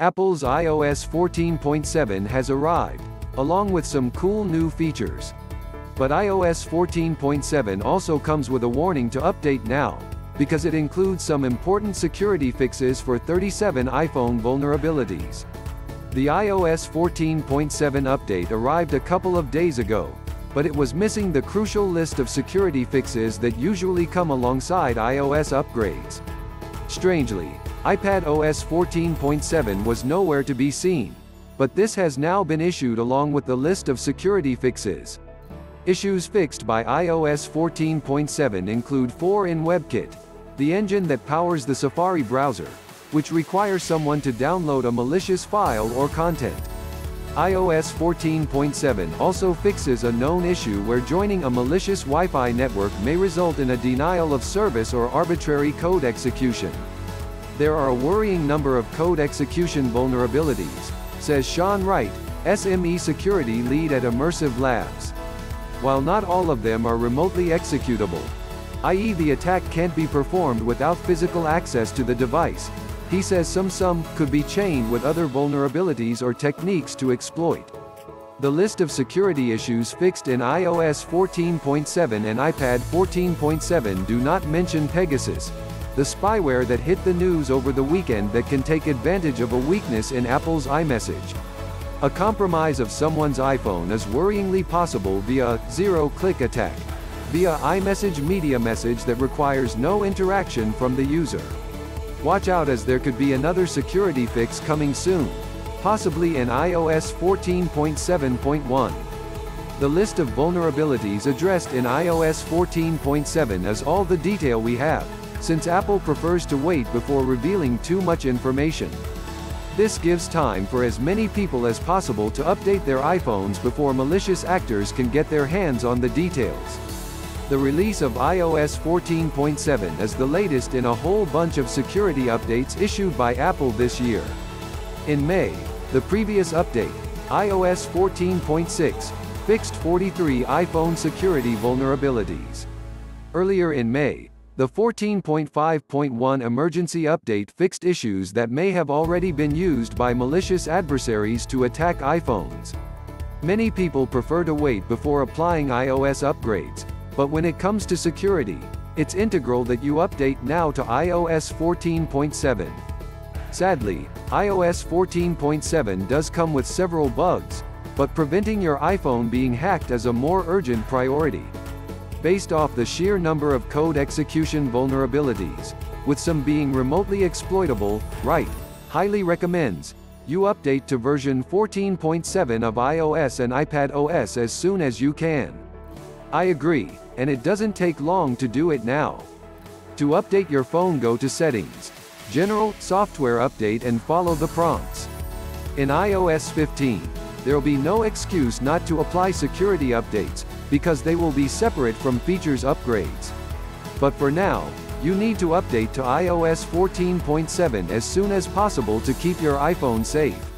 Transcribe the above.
Apple's iOS 14.7 has arrived, along with some cool new features. But iOS 14.7 also comes with a warning to update now, because it includes some important security fixes for 37 iPhone vulnerabilities. The iOS 14.7 update arrived a couple of days ago, but it was missing the crucial list of security fixes that usually come alongside iOS upgrades. Strangely, iPadOS 14.7 was nowhere to be seen, but this has now been issued along with the list of security fixes. Issues fixed by iOS 14.7 include 4 in WebKit, the engine that powers the Safari browser, which requires someone to download a malicious file or content. iOS 14.7 also fixes a known issue where joining a malicious Wi-Fi network may result in a denial of service or arbitrary code execution. There are a worrying number of code execution vulnerabilities, says Sean Wright, SME security lead at Immersive Labs. While not all of them are remotely executable, i.e. the attack can't be performed without physical access to the device, he says some could be chained with other vulnerabilities or techniques to exploit. The list of security issues fixed in iOS 14.7 and iPad 14.7 do not mention Pegasus, the spyware that hit the news over the weekend that can take advantage of a weakness in Apple's iMessage. A compromise of someone's iPhone is worryingly possible via a zero-click attack, via iMessage media message that requires no interaction from the user. Watch out, as there could be another security fix coming soon, possibly in iOS 14.7.1. The list of vulnerabilities addressed in iOS 14.7 is all the detail we have, since Apple prefers to wait before revealing too much information. This gives time for as many people as possible to update their iPhones before malicious actors can get their hands on the details. The release of iOS 14.7 is the latest in a whole bunch of security updates issued by Apple this year. In May, the previous update, iOS 14.6, fixed 43 iPhone security vulnerabilities. Earlier in May, the 14.5.1 emergency update fixed issues that may have already been used by malicious adversaries to attack iPhones. Many people prefer to wait before applying iOS upgrades, but when it comes to security, it's integral that you update now to iOS 14.7. Sadly, iOS 14.7 does come with several bugs, but preventing your iPhone being hacked is a more urgent priority. Based off the sheer number of code execution vulnerabilities, with some being remotely exploitable, Wright highly recommends you update to version 14.7 of iOS and iPadOS as soon as you can. I agree, and it doesn't take long to do it now. To update your phone, go to Settings, General, Software Update, and follow the prompts. In iOS 15, there will be no excuse not to apply security updates, because they will be separate from features upgrades. But for now, you need to update to iOS 14.7 as soon as possible to keep your iPhone safe.